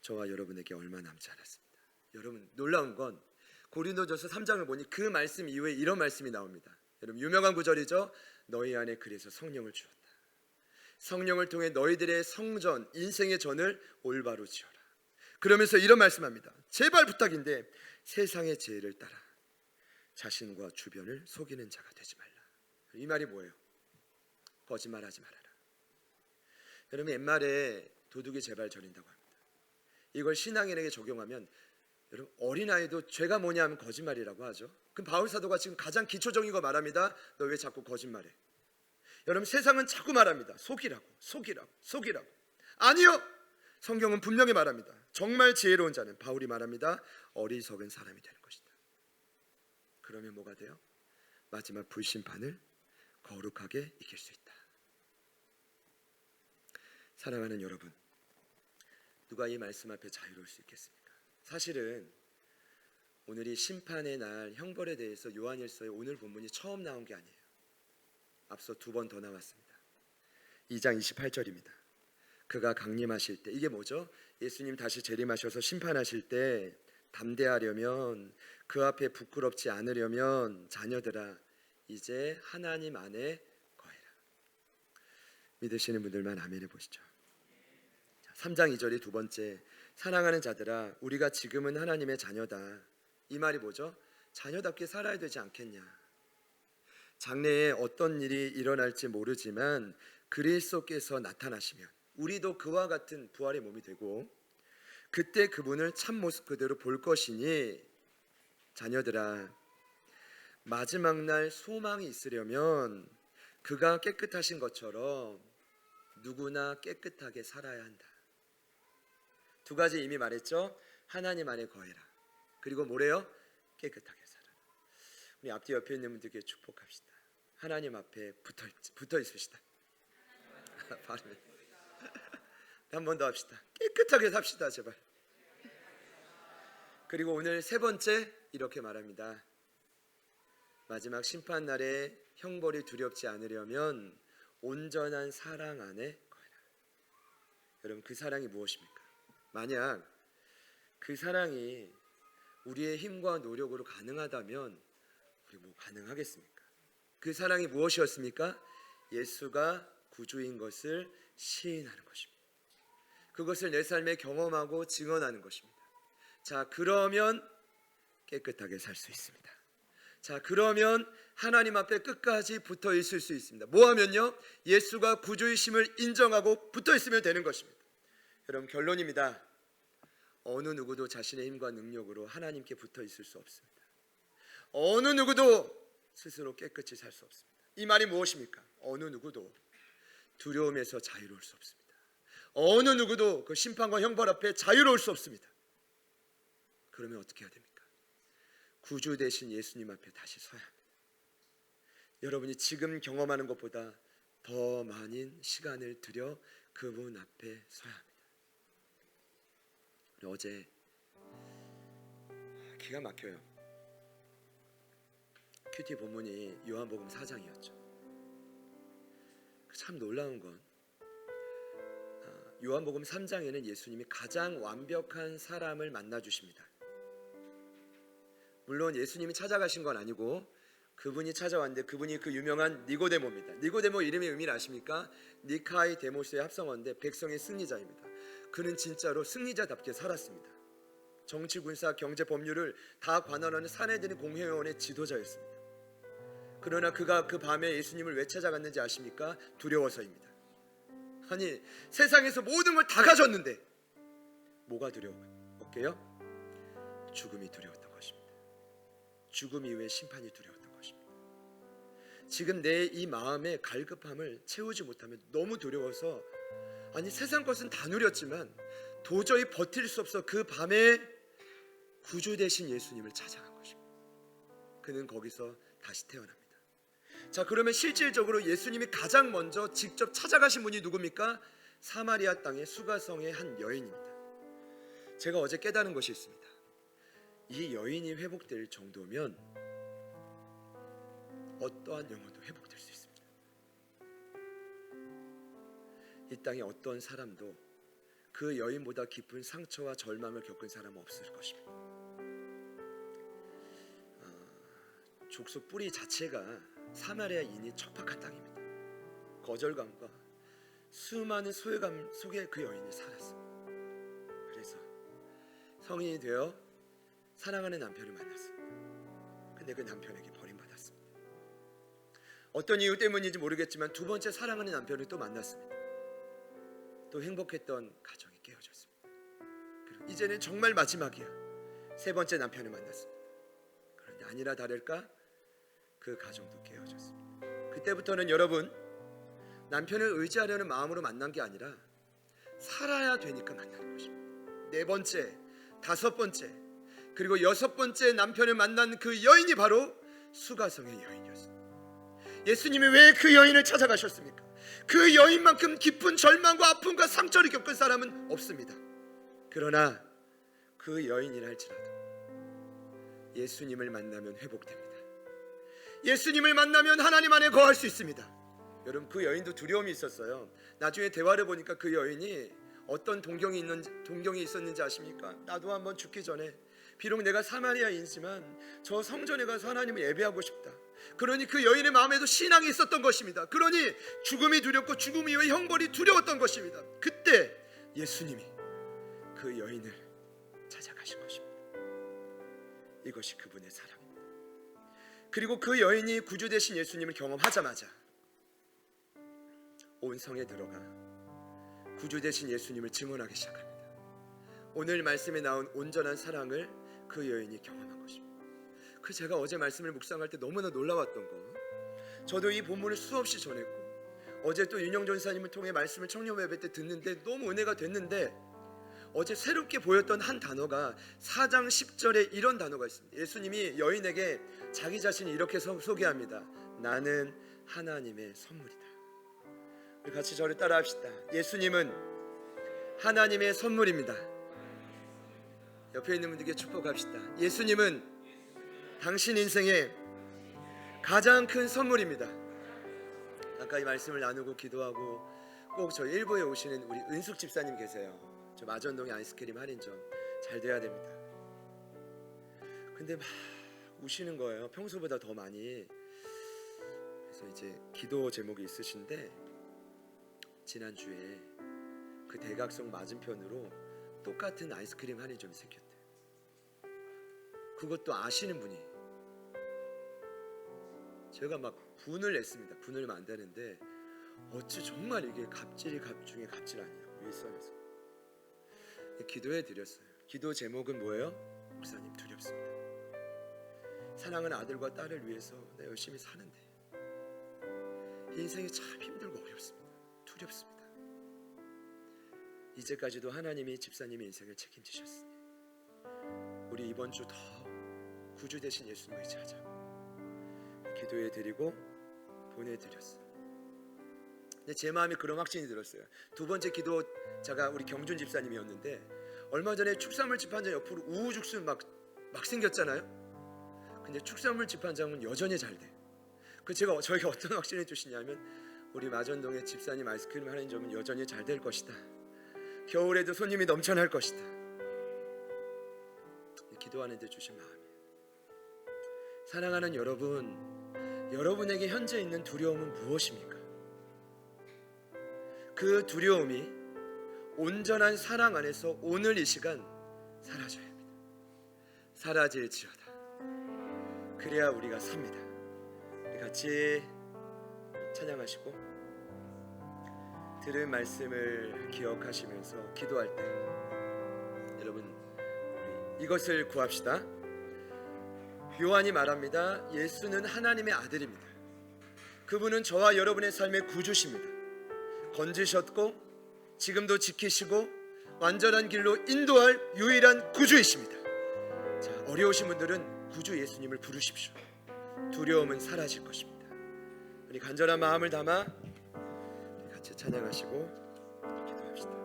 [SPEAKER 1] 저와 여러분에게 얼마 남지 않았습니다. 여러분, 놀라운 건 고린도전서 3장을 보니 그 말씀 이후에 이런 말씀이 나옵니다. 여러분, 유명한 구절이죠. 너희 안에 그래서 성령을 주었다. 성령을 통해 너희들의 성전, 인생의 전을 올바로 지어라. 그러면서 이런 말씀합니다. 제발 부탁인데 세상의 지혜를 따라 자신과 주변을 속이는 자가 되지 말라. 이 말이 뭐예요? 거짓말하지 말아라. 여러분, 옛말에 도둑이 제발 저린다고 합니다. 이걸 신앙인에게 적용하면 여러분, 어린아이도 죄가 뭐냐 하면 거짓말이라고 하죠. 그럼 바울 사도가 지금 가장 기초적인 거 말합니다. 너 왜 자꾸 거짓말해? 여러분, 세상은 자꾸 말합니다. 속이라고. 아니요, 성경은 분명히 말합니다. 정말 지혜로운 자는, 바울이 말합니다, 어리석은 사람이 되는 것이다. 그러면 뭐가 돼요? 마지막 불심판을 거룩하게 이길 수 있다. 사랑하는 여러분, 누가 이 말씀 앞에 자유로울 수 있겠습니까? 사실은 오늘이 심판의 날, 형벌에 대해서 요한일서의 오늘 본문이 처음 나온 게 아니에요. 앞서 2번 더 나왔습니다. 2장 28절입니다. 그가 강림하실 때, 이게 뭐죠? 예수님 다시 재림하셔서 심판하실 때 담대하려면, 그 앞에 부끄럽지 않으려면 자녀들아 이제 하나님 안에 거해라. 믿으시는 분들만 아멘 해보시죠. 3장 2절이 두 번째, 사랑하는 자들아 우리가 지금은 하나님의 자녀다. 이 말이 뭐죠? 자녀답게 살아야 되지 않겠냐. 장래에 어떤 일이 일어날지 모르지만 그리스도께서 나타나시면 우리도 그와 같은 부활의 몸이 되고 그때 그분을 참 모습 그대로 볼 것이니 자녀들아 마지막 날 소망이 있으려면 그가 깨끗하신 것처럼 누구나 깨끗하게 살아야 한다. 두 가지 이미 말했죠. 하나님 안에 거해라. 그리고 뭐래요? 깨끗하게 살아라. 우리 앞뒤 옆에 있는 분들께 축복합시다. 하나님 앞에 붙어 있으시다. 발음이 한 번 더 합시다. 깨끗하게 삽시다 제발. 그리고 오늘 세 번째 이렇게 말합니다. 마지막 심판 날에 형벌이 두렵지 않으려면 온전한 사랑 안에 거해라. 여러분, 그 사랑이 무엇입니까? 만약 그 사랑이 우리의 힘과 노력으로 가능하다면 우리 뭐 가능하겠습니까? 그 사랑이 무엇이었습니까? 예수가 구주인 것을 시인하는 것입니다. 그것을 내 삶에 경험하고 증언하는 것입니다. 자, 그러면 깨끗하게 살 수 있습니다. 자, 그러면 하나님 앞에 끝까지 붙어 있을 수 있습니다. 뭐 하면요? 예수가 구주이심을 인정하고 붙어 있으면 되는 것입니다. 여러분, 결론입니다. 어느 누구도 자신의 힘과 능력으로 하나님께 붙어 있을 수 없습니다. 어느 누구도 스스로 깨끗이 살 수 없습니다. 이 말이 무엇입니까? 어느 누구도 두려움에서 자유로울 수 없습니다. 어느 누구도 그 심판과 형벌 앞에 자유로울 수 없습니다. 그러면 어떻게 해야 됩니까? 구주 되신 예수님 앞에 다시 서야 합니다. 여러분이 지금 경험하는 것보다 더 많은 시간을 들여 그분 앞에 서야 합니다. 어제 기가 막혀요. 큐티 본문이 요한복음 4장이었죠. 참 놀라운 건 요한복음 3장에는 예수님이 가장 완벽한 사람을 만나 주십니다. 물론 예수님이 찾아가신 건 아니고 그분이 찾아왔는데 그분이 그 유명한 니고데모입니다. 니고데모 이름의 의미를 아십니까? 니카이 데모스의 합성어인데 백성의 승리자입니다. 그는 진짜로 승리자답게 살았습니다. 정치, 군사, 경제, 법률을 다 관할하는 사내들의 공회원의 지도자였습니다. 그러나 그가 그 밤에 예수님을 왜 찾아갔는지 아십니까? 두려워서입니다. 아니, 세상에서 모든 걸 다 가졌는데 뭐가 두려웠게요? 죽음이 두려웠던 것입니다. 죽음 이후에 심판이 두려웠던 것입니다. 지금 내 이 마음의 갈급함을 채우지 못하면 너무 두려워서, 아니 세상 것은 다 누렸지만 도저히 버틸 수 없어 그 밤에 구주 되신 예수님을 찾아간 것입니다. 그는 거기서 다시 태어납니다. 자, 그러면 실질적으로 예수님이 가장 먼저 직접 찾아가신 분이 누굽니까? 사마리아 땅의 수가성의 한 여인입니다. 제가 어제 깨달은 것이 있습니다. 이 여인이 회복될 정도면 어떠한 영혼도 회복될 수 있습니다. 이 땅에 어떤 사람도 그 여인보다 깊은 상처와 절망을 겪은 사람은 없을 것입니다. 족속 뿌리 자체가 사마리아인이 척박한 땅입니다. 거절감과 수많은 소외감 속에 그 여인이 살았습니다. 그래서 성인이 되어 사랑하는 남편을 만났습니다. 근데 그 남편에게 버림받았습니다. 어떤 이유 때문인지 모르겠지만 두 번째 사랑하는 남편을 또 만났습니다. 또 행복했던 가정이 깨어졌습니다. 그리고 이제는 정말 마지막이야. 세 번째 남편을 만났습니다. 그런데 아니라 다를까 그 가정도 깨어졌습니다. 그때부터는 여러분, 남편을 의지하려는 마음으로 만난 게 아니라 살아야 되니까 만나는 것입니다. 네 번째, 다섯 번째, 그리고 여섯 번째 남편을 만난 그 여인이 바로 수가성의 여인이었습니다. 예수님이 왜 그 여인을 찾아가셨습니까? 그 여인만큼 깊은 절망과 아픔과 상처를 겪은 사람은 없습니다. 그러나 그 여인이라 할지라도 예수님을 만나면 회복됩니다. 예수님을 만나면 하나님 안에 거할 수 있습니다. 여러분, 그 여인도 두려움이 있었어요. 나중에 대화를 보니까 그 여인이 어떤 동경이 있었는지 아십니까? 나도 한번 죽기 전에 비록 내가 사마리아인이지만 저 성전에 가서 하나님을 예배하고 싶다. 그러니 그 여인의 마음에도 신앙이 있었던 것입니다. 그러니 죽음이 두렵고 죽음 이후의 형벌이 두려웠던 것입니다. 그때 예수님이 그 여인을 찾아가신 것입니다. 이것이 그분의 사랑입니다. 그리고 그 여인이 구주 되신 예수님을 경험하자마자 온 성에 들어가 구주 되신 예수님을 증언하기 시작합니다. 오늘 말씀에 나온 온전한 사랑을 그 여인이 경험한 것입니다. 그 제가 어제 말씀을 묵상할 때 너무나 놀라웠던 거, 저도 이 본문을 수없이 전했고 어제 또 윤영 전사님을 통해 말씀을 청년 예배 때 듣는데 너무 은혜가 됐는데, 어제 새롭게 보였던 한 단어가 4장 10절에 이런 단어가 있습니다. 예수님이 여인에게 자기 자신을 이렇게 소개합니다. 나는 하나님의 선물이다. 우리 같이 저를 따라 합시다. 예수님은 하나님의 선물입니다. 옆에 있는 분들께 축복합시다. 예수님은 당신 인생의 가장 큰 선물입니다. 아까 이 말씀을 나누고 기도하고 꼭 저희 일부에 오시는 우리 은숙 집사님 계세요. 저 마전동의 아이스크림 할인점 잘 돼야 됩니다. 근데 막 우시는 거예요. 평소보다 더 많이. 그래서 이제 기도 제목이 있으신데, 지난주에 그 대각선 맞은편으로 똑같은 아이스크림 할인점이 생겼대. 그것도 아시는 분이. 제가 막 분을 냈습니다. 분을 내면 안 되는데 어찌 정말 이게 갑질이 중에 갑질 아니냐고 윗선에서 기도해 드렸어요. 기도 제목은 뭐예요? 목사님, 두렵습니다. 사랑하는 아들과 딸을 위해서 내가 열심히 사는데 인생이 참 힘들고 어렵습니다. 두렵습니다. 이제까지도 하나님이 집사님의 인생을 책임지셨으니 우리 이번 주 더 구주 되신 예수님을 의지하자. 기도해 드리고 보내드렸어요. 근데 제 마음에 그런 확신이 들었어요. 두 번째 기도자가 우리 경준 집사님이었는데, 얼마 전에 축산물 집한장 옆으로 우후죽순 막 생겼잖아요. 근데 축산물 집한장은 여전히 잘 돼. 저희가 어떤 확신을 주시냐면, 우리 마전동의 집사님 아이스크림 할인점은 여전히 잘 될 것이다. 겨울에도 손님이 넘쳐날 것이다. 기도하는 데 주신 마음이에요. 사랑하는 여러분, 여러분에게 현재 있는 두려움은 무엇입니까? 그 두려움이 온전한 사랑 안에서 오늘 이 시간 사라져야 합니다. 사라질지어다. 그래야 우리가 삽니다. 우리 같이 찬양하시고 들은 말씀을 기억하시면서 기도할 때 여러분, 우리 이것을 구합시다. 요한이 말합니다. 예수는 하나님의 아들입니다. 그분은 저와 여러분의 삶의 구주십니다. 건지셨고 지금도 지키시고 완전한 길로 인도할 유일한 구주이십니다. 자, 어려우신 분들은 구주 예수님을 부르십시오. 두려움은 사라질 것입니다. 우리 간절한 마음을 담아 같이 찬양하시고 기도합시다.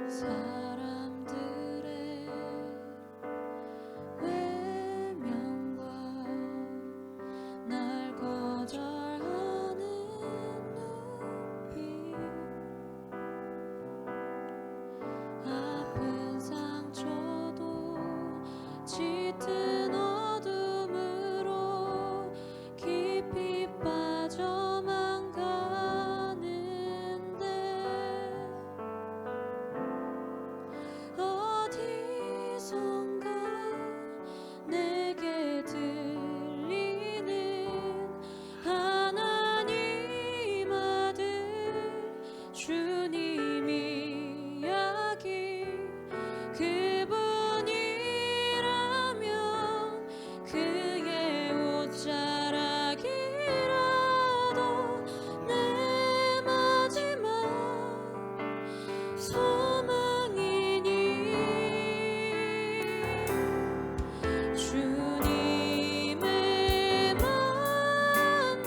[SPEAKER 2] 사람들의 외면과 날 거절하는 눈빛, 아픈 상처도 짙은 어둠으로 깊이 빠져만 가는데 어디선가 내게 들리는 하나님 아들 주님 이야기, 그분이라면 그의 옷자락이라도 내 마지막 소망이니 주님을 만났네.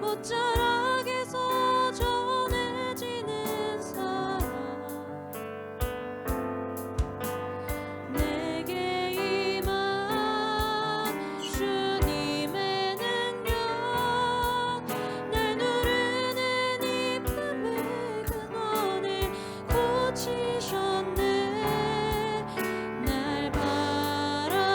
[SPEAKER 2] 옷자락에서 전해지는 사랑, 내게 임한 주님의 능력, 날 누르는 이 품의 근원을 고치셨네. 날 바라보시네.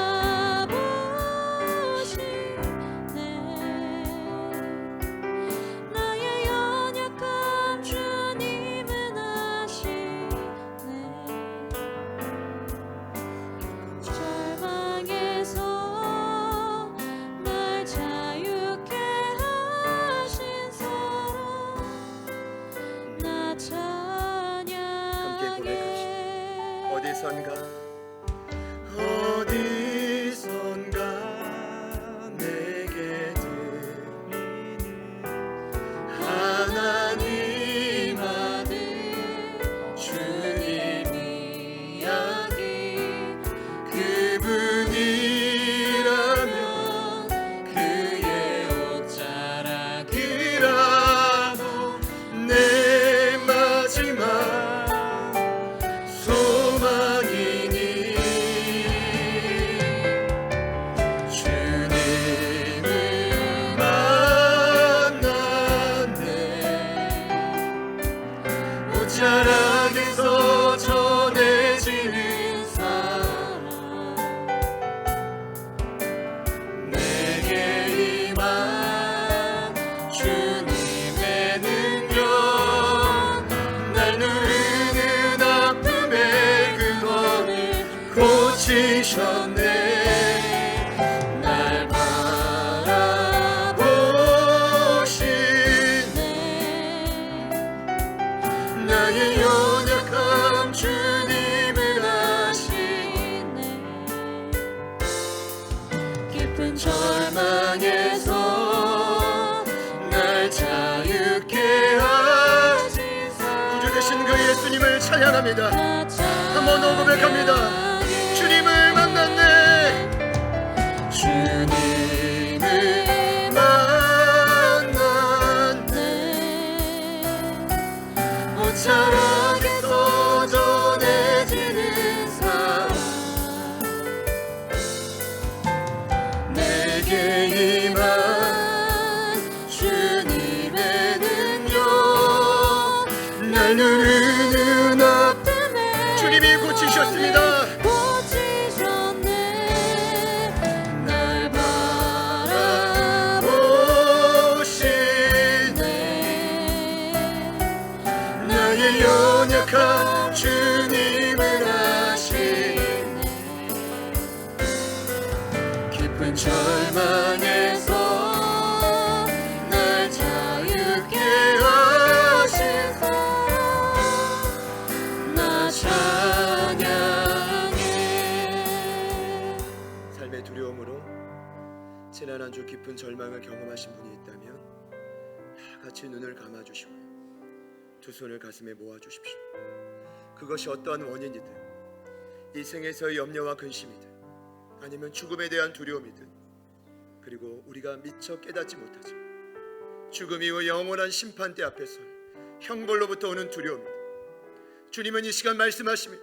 [SPEAKER 2] 나의 연약함 주님은 아시네. 절망에서 날 자유케 하신 사랑, 나 찬양하게.
[SPEAKER 1] 어디선가 내게 들리는 하나님 아들 주님 이야기, 그분이라면 그의 옷자락이라도 내 마지막 소망이니 주님을 만났네. 옷자락에서 전해지는 사랑, 내게 임한 주님의 능력, 날 누르는 아픔의 근원을 고치셨네. 날 바라보시네. 나의 연약함 주님을 아시네. 깊은 절망에서 날 자유케 하신 사랑, 구주 되신 그 예수님을 찬양합니다. 한 번 더 고백합니다. 주님을 만났네. 주님을 만났네. 옷자락에서 전해지는 사랑, 내게 임한 주님의 능력, 날 누르는 아픔에 주님이 고치셨습니다. 절망에서 날 자유케 하신 사랑 나 찬양해. 삶의 두려움으로 지난 한 주 깊은 절망을 경험하신 분이 있다면 다 같이 눈을 감아주시고 두 손을 가슴에 모아주십시오. 그것이 어떠한 원인이든, 이 생에서의 염려와 근심이든, 아니면 죽음에 대한 두려움이든, 그리고 우리가 미처 깨닫지 못하죠, 죽음 이후 영원한 심판대 앞에서 형벌로부터 오는 두려움이든, 주님은 이 시간 말씀하십니다.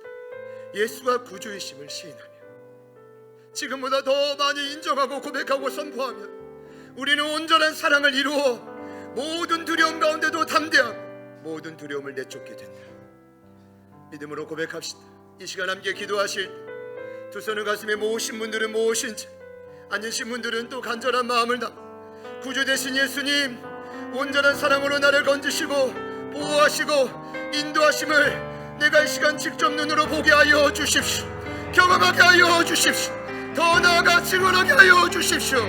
[SPEAKER 1] 예수가 구주이심을 시인하며 지금보다 더 많이 인정하고 고백하고 선포하면 우리는 온전한 사랑을 이루어 모든 두려움 가운데도 담대하고 모든 두려움을 내쫓게 된다. 믿음으로 고백합시다. 이 시간 함께 기도하실 때 두 손을 가슴에 모으신 분들은 모으신 채, 앉으신 분들은 또 간절한 마음을 담아 구주 되신 예수님 온전한 사랑으로 나를 건지시고 보호하시고 인도하심을 내가 이 시간 직접 눈으로 보게 하여 주십시오. 경험하게 하여 주십시오. 더 나아가 증언하게 하여 주십시오.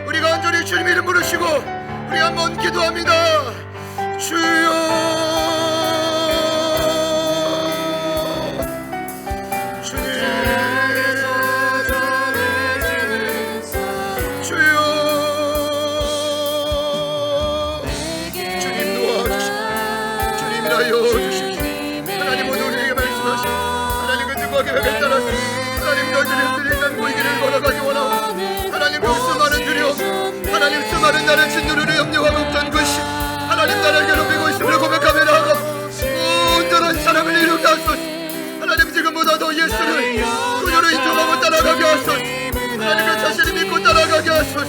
[SPEAKER 1] 우리 간절히 주님 이름 부르시고 우리 한번 기도합니다. 주여, 하나님 수많은 나를 진노를 염려와 걱정 것이 하나님 나를 괴롭히고 있음을 고백하며 나아가 온전한 사랑을 이루게 하소서. 하나님 지금보다 더 예수를 구주로 인정하고 따라가게 하소서. 하나님의 자신을 믿고 따라가게 하소서.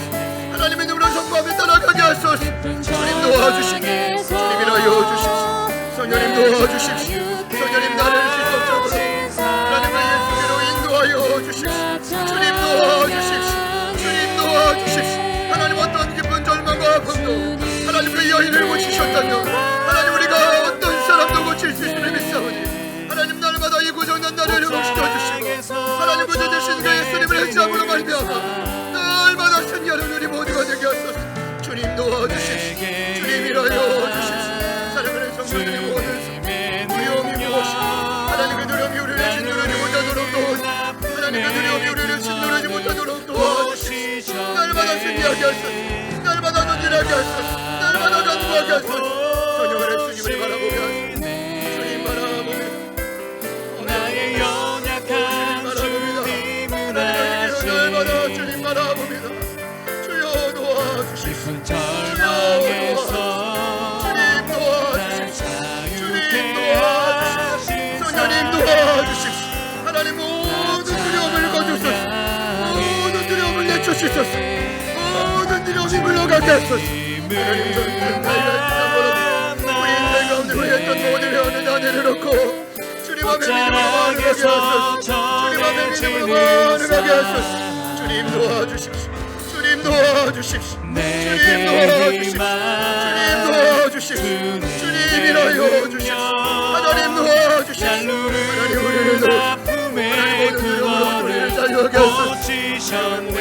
[SPEAKER 1] 하나님의 눈으로 선포하며 따라가게 하소서. 주님 도와주십시오. 주님 인하여 주십시오. 성령님 도와주십시오. 성령님 나를 지속적으로 하나님의 예수께로 인도하여 주십시오. 주님 도와주십시오. 주님 도와주십시오. 하나님 어떤 기쁜 절망과 아픔도 하나님 그 여인을 고치셨다면 하나님 우리가 어떤 사람도 고칠 수 있음을 믿사오니 하나님 날마다 이 고장난 나를 회복시켜주시고 하나님 구주 되신 그 예수님을 해치함으로 말미암아 날마다 승리하는 우리 모두가 되게 하소서. 주님 도와주십시오. 주님 일하여 주십시오. 사랑하는 성도들이 모든 두려움이 무엇이고 하나님 그 두려움이 우리를 짓누르지 못하도록 도와주시고 하나님 그 두려움이 우리를 짓누르지 못하도록 도와주십시오. 날마다 승리하게 하소서. 날마다 던진하게 하소서. 날마다 간구하게 하소서. 성령을 주님을 바라보게 하소서. 주님 바라보며
[SPEAKER 3] 나의 연약한 주님은 아시네.
[SPEAKER 1] 날마다 주님 바라봅니다. 주여 도와주십시오.
[SPEAKER 3] 깊은 절망에서
[SPEAKER 1] 주님 도와주십시오. 주님 도와주십시오. 성령님 도와주십시오. 하나님 모든 두려움을 거두소서. 모든 두려움을 내쫓으소서. 모든 두려움이 물러가게 하소서. 하나님 저는 나이가 있다고 우리 인생 가운데 했던 모든 회원을 다 내려놓고 주님 앞에 믿음으로 반응하게 하소서. 주님 앞에 믿음으로 반응하게 하소서. 주님 도와주십시오. 주님 도와주십시오. 주님 도와주십시오. 주님 도와주십시오. 주님 일하여 주십시오. 하나님 도와주십시오. 하나님 우리를 도와주십시오. 하나님 모든 두려움으로 우리를 자유하게 하소서.
[SPEAKER 3] 고치셨네.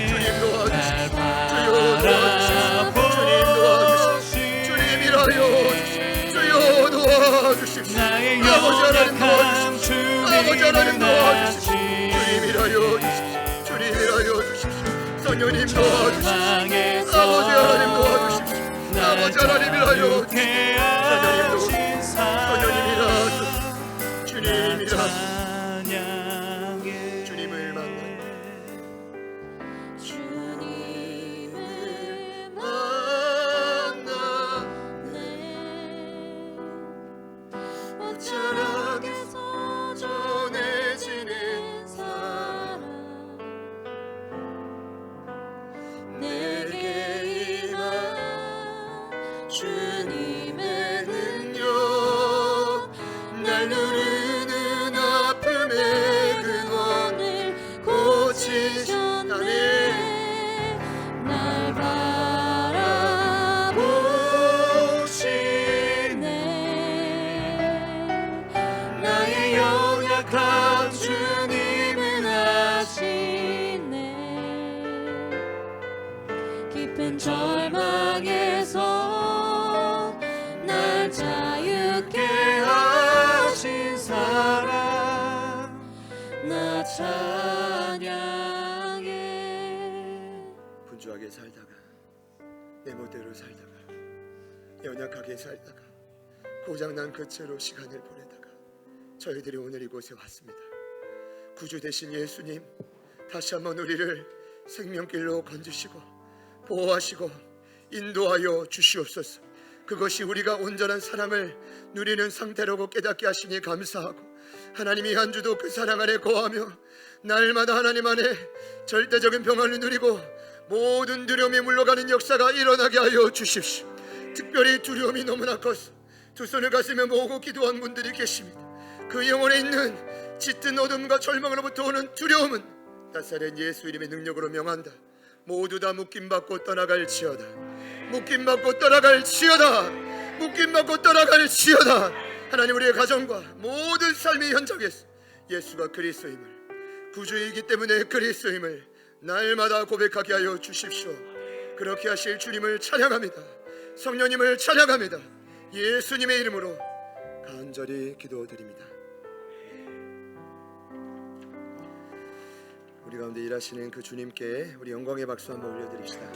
[SPEAKER 1] 주님 도와주십시오. 주여 도와주십시오. 주님 도와주십시오. 주님 일하여 주십시오. 주여 도와주십시오.
[SPEAKER 3] 나의
[SPEAKER 1] 아버지 하나님
[SPEAKER 3] 연약한
[SPEAKER 1] 도와주십시오. 아버지 하나님
[SPEAKER 3] 주님은
[SPEAKER 1] 도와주십시오.
[SPEAKER 3] 아시네.
[SPEAKER 1] 주님 일하여 주십시오. 주님 일하여 주십시오. 성령님 도와주십시오.
[SPEAKER 3] 절망에서
[SPEAKER 1] 아버지 하나님 도와주십시오. 아버지 하나님 일하여 주십시오. 성령님이라 주님이라 주님을 만나
[SPEAKER 2] 주님을
[SPEAKER 1] 만나네.
[SPEAKER 2] 어쩌라게서
[SPEAKER 1] 전해지는
[SPEAKER 2] 사랑 내게 임한 주님의 능력 날 누르는 아픔의 근원을 고치셨네. 날 바라보시네.
[SPEAKER 3] 나의 연약한
[SPEAKER 2] 주님은 아시네. 깊은 절망에서 날 자유케 하신 사랑 나 찬양해.
[SPEAKER 1] 분주하게 살다가 내 멋대로 살다가 연약하게 살다가 고장난 그 채로 시간을 보내다가 저희들이 오늘 이곳에 왔습니다. 구주 되신 예수님, 다시 한번 우리를 생명길로 건지시고 보호하시고 인도하여 주시옵소서. 그것이 우리가 온전한 사랑을 누리는 상태라고 깨닫게 하시니 감사하고, 하나님이 한 주도 그 사랑 안에 거하며 날마다 하나님 안에 절대적인 평안을 누리고 모든 두려움이 물러가는 역사가 일어나게 하여 주십시오. 특별히 두려움이 너무나 커서 두 손을 가슴에 모으고 기도한 분들이 계십니다. 그 영혼에 있는 짙은 어둠과 절망으로부터 오는 두려움은 나사렛 예수 이름의 능력으로 명한다. 모두 다 묶임받고 떠나갈지어다. 묶임받고 떠나갈지어다. 묶임받고 떠나갈지어다. 하나님, 우리의 가정과 모든 삶의 현장에서 예수가 그리스도임을, 구주이기 때문에 그리스도임을 날마다 고백하게 하여 주십시오. 그렇게 하실 주님을 찬양합니다. 성령님을 찬양합니다. 예수님의 이름으로 간절히 기도드립니다. 우리 가운데 일하시는 그 주님께 우리 영광의 박수 한번 올려드립시다.